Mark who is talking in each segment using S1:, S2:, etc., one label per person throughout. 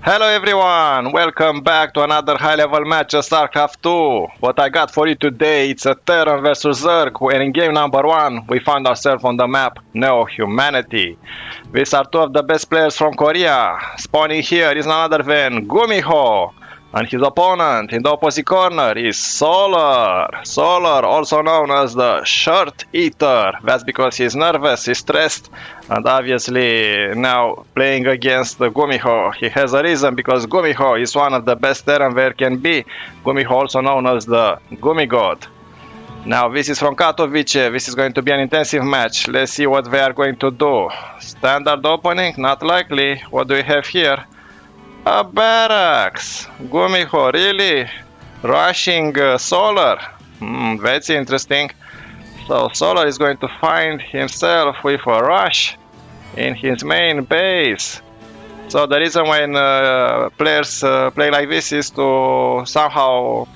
S1: Hello everyone, welcome back to another high-level match of StarCraft 2. What I got for you today, it's a Terran versus Zerg, where in game number 1 we found ourselves on the map Neo-Humanity. These are two of the best players from Korea. Spawning here is none other than GuMiho, and his opponent in the opposite corner is Solar. Solar, also known as the Shirt Eater. That's because he's nervous, he's stressed, and obviously now playing against GuMiho, he has a reason, because GuMiho is one of the best Terran there can be. GuMiho, also known as the Gumi God. Now this is from Katowice, this is going to be an intensive match. Let's see what they are going to do. Standard opening? Not likely. What do we have here? A barracks! GuMiho, really? Rushing Solar? That's interesting. So Solar is going to find himself with a rush in his main base. So the reason when players play like this is to somehow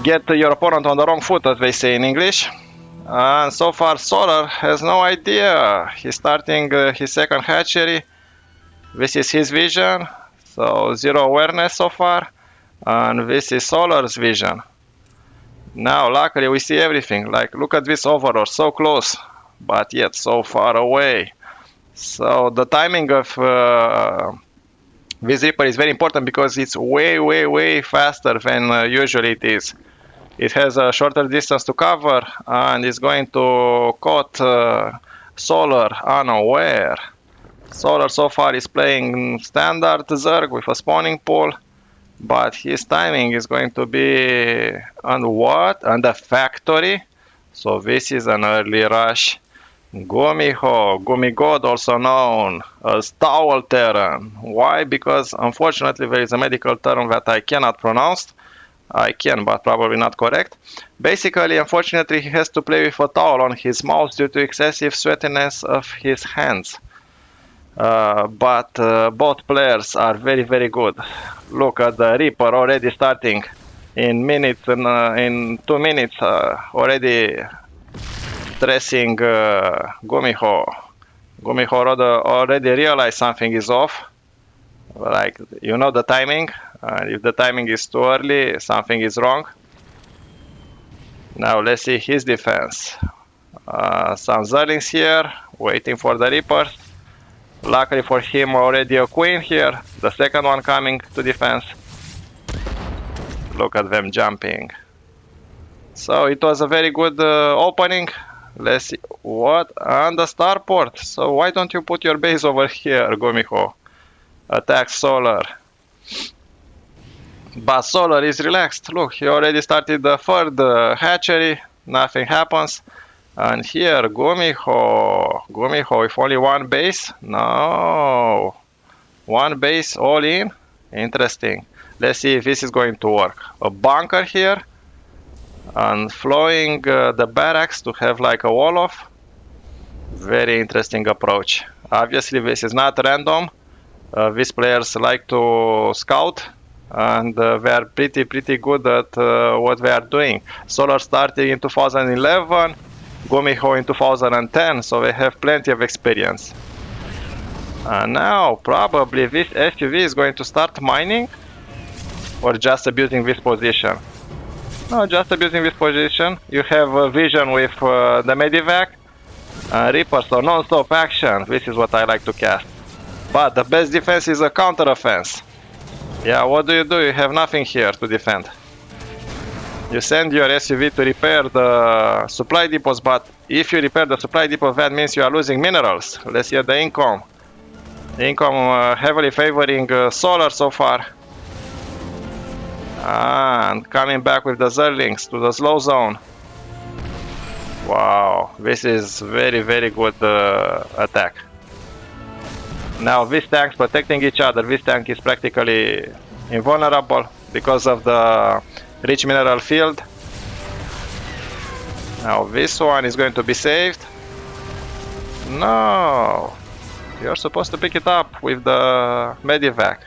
S1: get your opponent on the wrong foot, as they say in English. And so far Solar has no idea. He's starting his second hatchery. This is his vision. So zero awareness so far, and this is Solar's vision. Now luckily we see everything, like look at this overlord, so close, but yet so far away. So the timing of this Reaper is very important because it's way faster than usually it is. It has a shorter distance to cover and is going to caught Solar unaware. Solar so far is playing standard Zerg with a spawning pool, but his timing is going to be on what? On the factory. So this is an early rush. GuMiho, Gumi God, also known as Towel Terran. Why? Because unfortunately there is a medical term that I cannot pronounce. I can, but probably not correct. Basically, unfortunately, he has to play with a towel on his mouth due to excessive sweatiness of his hands. But both players are very good. Look at the Reaper already starting in minutes, in 2 minutes already stressing GuMiho. GuMiho already realized something is off. Like, you know the timing. If the timing is too early, something is wrong. Now let's see his defense. Some Zerlings here, waiting for the Reapers. Luckily for him, already a Queen here. The second one coming to defense. Look at them jumping. So it was a very good opening. Let's see. What? And the starport. So why don't you put your base over here, GuMiho? Attack Solar. But Solar is relaxed. Look, he already started the third hatchery. Nothing happens. And here, GuMiho with only one base? No. One base all in? Interesting. Let's see if this is going to work. A bunker here. And flowing the barracks to have like a wall off. Very interesting approach. Obviously this is not random. These players like to scout. And they are pretty good at what they are doing. Solar started in 2011. GuMiho in 2010, so they have plenty of experience. And now probably this SUV is going to start mining, or just abusing this position. No, just abusing this position. You have a vision with the Medivac, Reaper, so non-stop action. This is what I like to cast. But the best defense is a counter-offense. Yeah, what do? You have nothing here to defend. You send your SUV to repair the supply depots, but if you repair the supply depot, that means you are losing minerals. Let's see the income. The income heavily favoring Solar so far. And coming back with the Zerlings to the slow zone. Wow, this is very good attack. Now these tanks protecting each other. This tank is practically invulnerable because of the rich mineral field. Now this one is going to be saved. No, you're supposed to pick it up with the Medivac.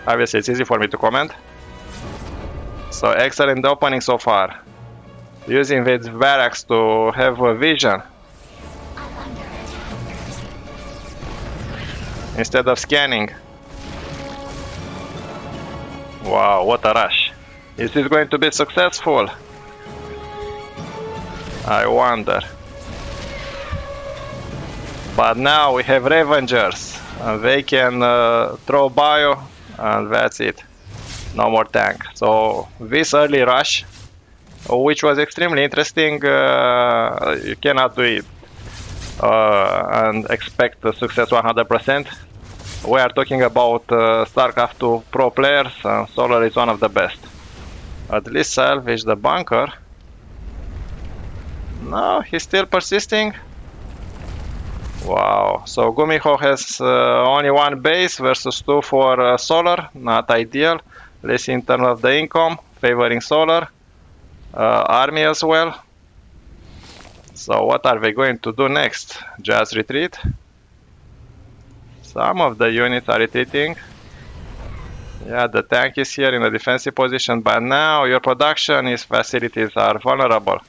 S1: Obviously it's easy for me to comment. So excellent opening so far. Using the barracks to have a vision. instead of scanning. Wow, what a rush. Is this going to be successful? I wonder. But now we have Revengers. And they can throw bio, and that's it. No more tank. So this early rush, which was extremely interesting, you cannot do it and expect the success 100%. We are talking about StarCraft 2 pro players, and Solar is one of the best. At least salvage the bunker. No, he's still persisting. Wow, so GuMiho has only one base versus 2 for Solar, not ideal. Let's see in terms of the income, favoring Solar. Army as well. So what are they going to do next? Just retreat? Some of the units are retreating. Yeah, the tank is here in a defensive position, but now your production facilities are vulnerable.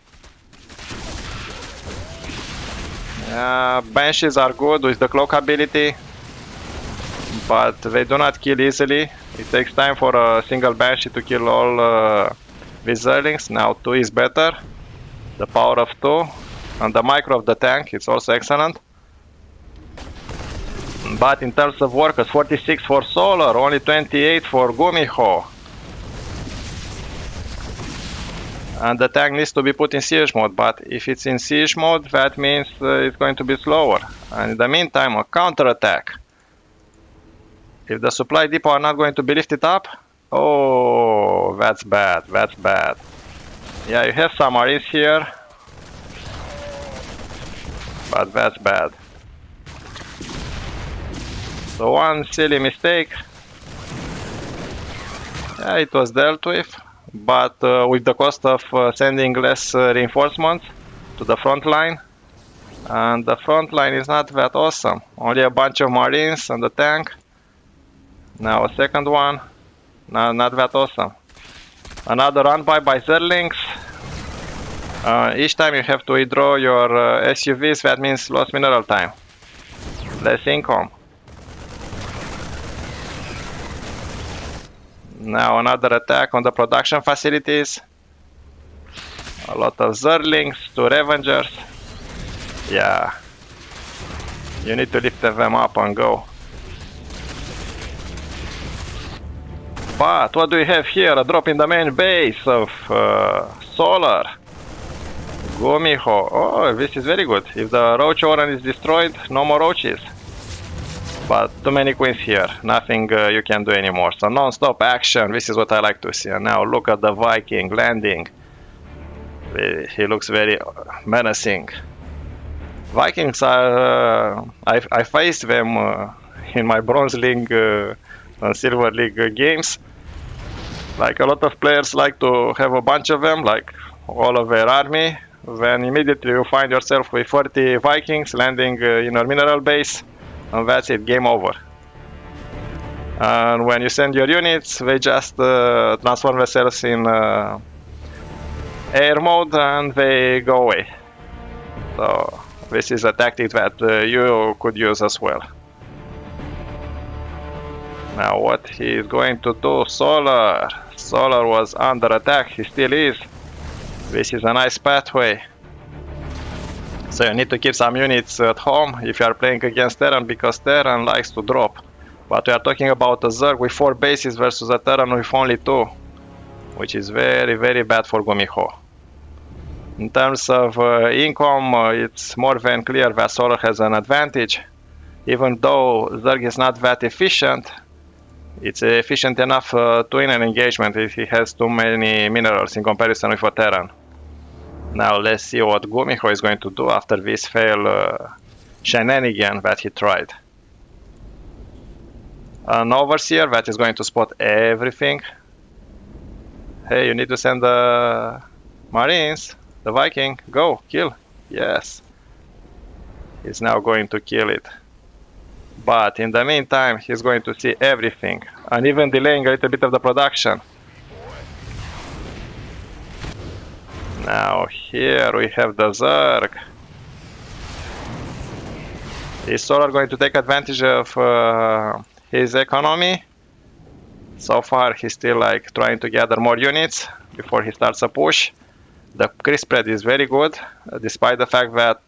S1: Banshees are good with the cloak ability, but they do not kill easily. It takes time for a single Banshee to kill all these Zerglings. Now 2 is better. The power of 2. And the micro of the tank is also excellent. But in terms of workers, 46 for Solar, only 28 for GuMiho. And the tank needs to be put in siege mode, but if it's in siege mode, that means it's going to be slower. And in the meantime, a counter-attack. If the supply depot are not going to be lifted up, oh, that's bad, that's bad. Yeah, you have some Marines here, but that's bad. So one silly mistake. Yeah, it was dealt with, but with the cost of sending less reinforcements to the front line. And the front line is not that awesome. Only a bunch of Marines and the tank. Now a second one. No, not that awesome. Another run by Zerglings. Each time you have to withdraw your SUVs, that means lost mineral time. Less income. Now another attack on the production facilities. A lot of Zerglings to Revengers. Yeah. You need to lift them up and go. But what do we have here? A drop in the main base of Solar. GuMiho. Oh, this is very good. If the Roach Oran is destroyed, no more Roaches. But too many queens here. Nothing you can do anymore. So non-stop action. This is what I like to see. And now look at the Viking landing. He looks very menacing. Vikings are... I faced them in my Bronze League and Silver League games. Like a lot of players like to have a bunch of them, like all of their army. Then immediately you find yourself with 40 Vikings landing in a mineral base. And that's it, game over. And when you send your units, they just transform themselves in air mode and they go away. So this is a tactic that you could use as well. Now what he is going to do, Solar. Solar was under attack, he still is. This is a nice pathway. So you need to keep some units at home if you are playing against Terran, because Terran likes to drop. But we are talking about a Zerg with 4 bases versus a Terran with only 2. Which is very, very bad for GuMiho. In terms of income, it's more than clear that Solar has an advantage. Even though Zerg is not that efficient, it's efficient enough to win an engagement if he has too many minerals in comparison with a Terran. Now let's see what GuMiho is going to do after this failed shenanigan that he tried. An Overseer that is going to spot everything. Hey, you need to send the Marines, the Viking, go, kill, yes. He's now going to kill it. But in the meantime, he's going to see everything, and even delaying a little bit of the production. Now here we have the Zerg. Is Solar going to take advantage of his economy? So far, he's still like trying to gather more units before he starts a push. The creep spread is very good, despite the fact that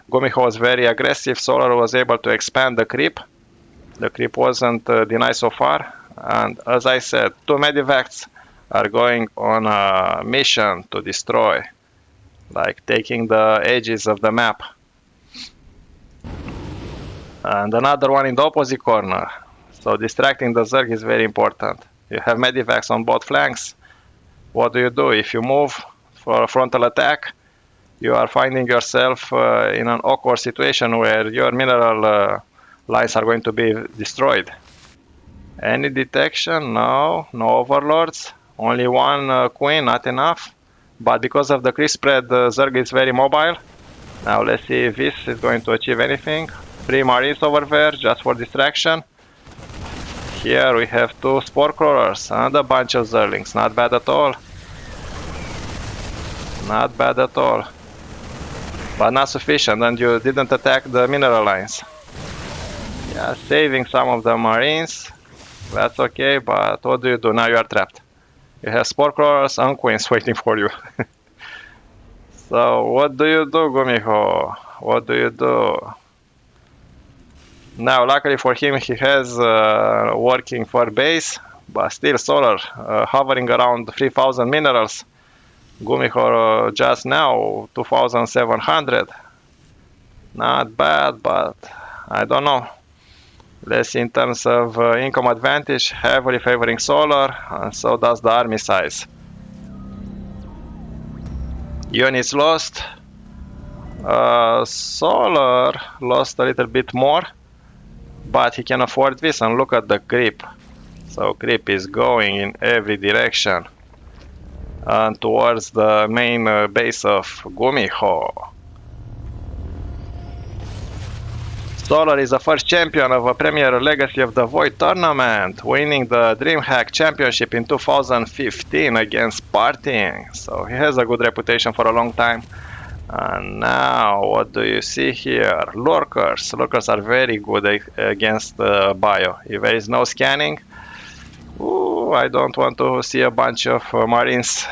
S1: GuMiho was very aggressive. Solar was able to expand the creep. The creep wasn't denied so far. And as I said, 2 medivacs are going on a mission to destroy, like taking the edges of the map. And another one in the opposite corner. So distracting the Zerg is very important. You have medivacs on both flanks. What do? If you move for a frontal attack, you are finding yourself in an awkward situation where your mineral lines are going to be destroyed. Any detection? No. No overlords. Only one queen, not enough. But because of the creep spread, Zerg is very mobile. Now let's see if this is going to achieve anything. 3 marines over there, just for distraction. Here we have 2 spore crawlers and a bunch of Zerlings. Not bad at all. Not bad at all. But not sufficient, and you didn't attack the mineral lines. Yeah, saving some of the marines. That's okay, but what do? Now you are trapped. You have spore crawlers and queens waiting for you. So what do, GuMiho? What do? Now, luckily for him, he has working for base, but still Solar hovering around 3,000 minerals. GuMiho just now 2,700. Not bad, but I don't know. Let's see, in terms of income advantage, heavily favoring Solar, and so does the army size. Units lost. Solar lost a little bit more, but he can afford this, and look at the creep. So creep is going in every direction and towards the main base of GuMiho. Solar is the first champion of a Premier Legacy of the Void tournament, winning the DreamHack Championship in 2015 against Partying. So he has a good reputation for a long time. And now, what do you see here? Lurkers. Lurkers are very good against bio. If there is no scanning, ooh, I don't want to see a bunch of marines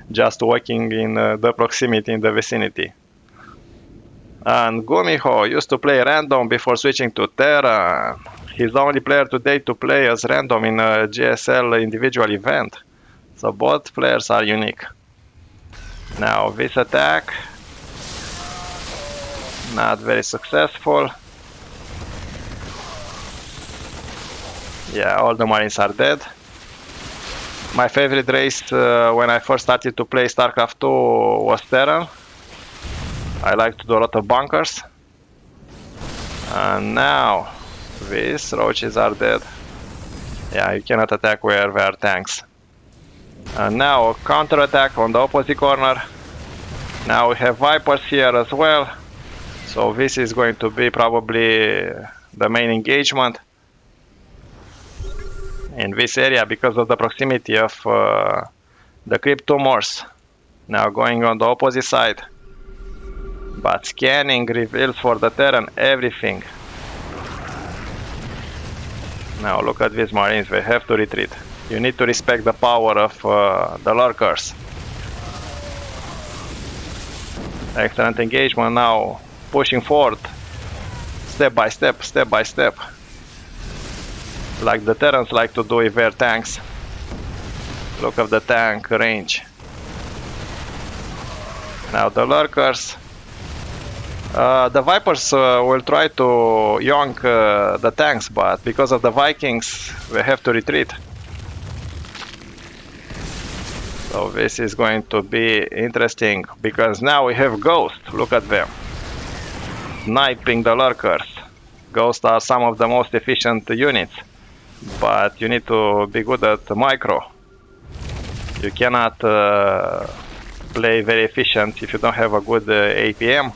S1: just walking in the proximity, in the vicinity. And GuMiho used to play random before switching to Terra. He's the only player today to play as random in a GSL individual event. So both players are unique. Now this attack, not very successful. Yeah, all the marines are dead. My favorite race when I first started to play StarCraft 2 was Terran. I like to do a lot of bunkers. And now these roaches are dead. Yeah, you cannot attack where there are tanks. And now a counter attack on the opposite corner. Now we have Vipers here as well. So this is going to be probably the main engagement in this area because of the proximity of the creep tumors. Now going on the opposite side. But scanning reveals for the Terran everything. Now look at these marines, they have to retreat. You need to respect the power of the lurkers. Excellent engagement now, pushing forward. Step by step, step by step. Like the Terrans like to do with their tanks. Look at the tank range. Now the lurkers. The Vipers will try to yonk the tanks, but because of the Vikings, they have to retreat. So this is going to be interesting, because now we have Ghosts. Look at them. Sniping the lurkers. Ghosts are some of the most efficient units, but you need to be good at micro. You cannot play very efficient if you don't have a good APM.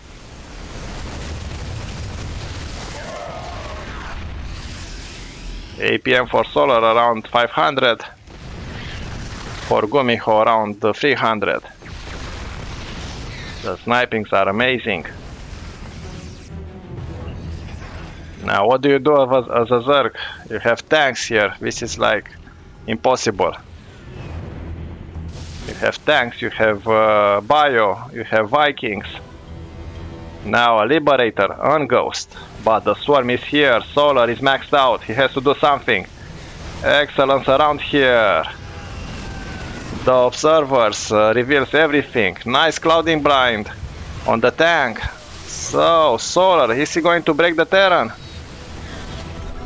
S1: APM for Solar around 500, for GuMiho around 300. The snipings are amazing. Now, what do you do as a Zerg? You have tanks here. This is like impossible. You have tanks, you have Bio, you have Vikings. Now a Liberator on Ghost. But the Swarm is here. Solar is maxed out. He has to do something. Excellence around here. The Observers reveals everything. Nice Clouding Blind on the tank. So, Solar, is he going to break the Terran?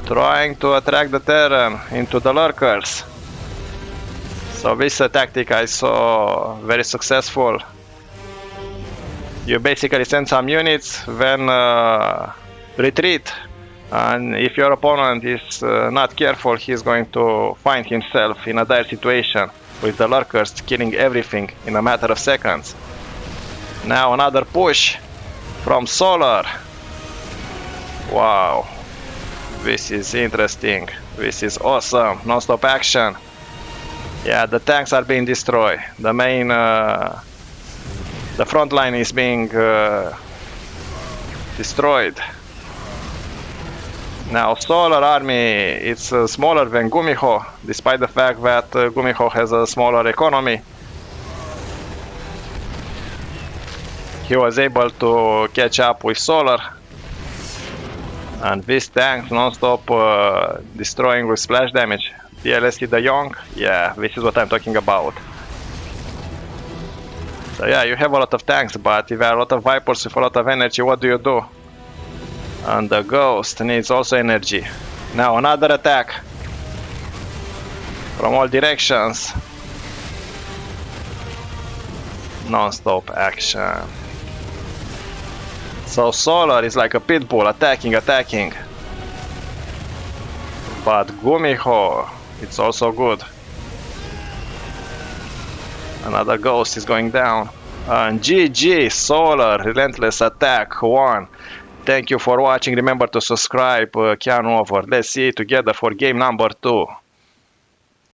S1: Trying to attract the Terran into the Lurkers. So this tactic I saw very successful. You basically send some units, then retreat, and if your opponent is not careful, he's going to find himself in a dire situation with the Lurkers killing everything in a matter of seconds. Now another push from Solar. Wow, this is interesting. This is awesome. Non-stop action. Yeah, the tanks are being destroyed. The main, the front line is being destroyed. Now, Solar Army, it's smaller than GuMiho, despite the fact that GuMiho has a smaller economy. He was able to catch up with Solar. And this tank non-stop destroying with splash damage. DLSC de Jong, yeah, this is what I'm talking about. So yeah, you have a lot of tanks, but if there are a lot of Vipers with a lot of energy, what do you do? And the Ghost needs also energy. Now another attack from all directions. Non-stop action. So Solar is like a pit bull, attacking. But GuMiho, it's also good. Another Ghost is going down. And GG, Solar, relentless attack, won. Thank you for watching. Remember to subscribe, Keanu over. Let's see it together for game number 2.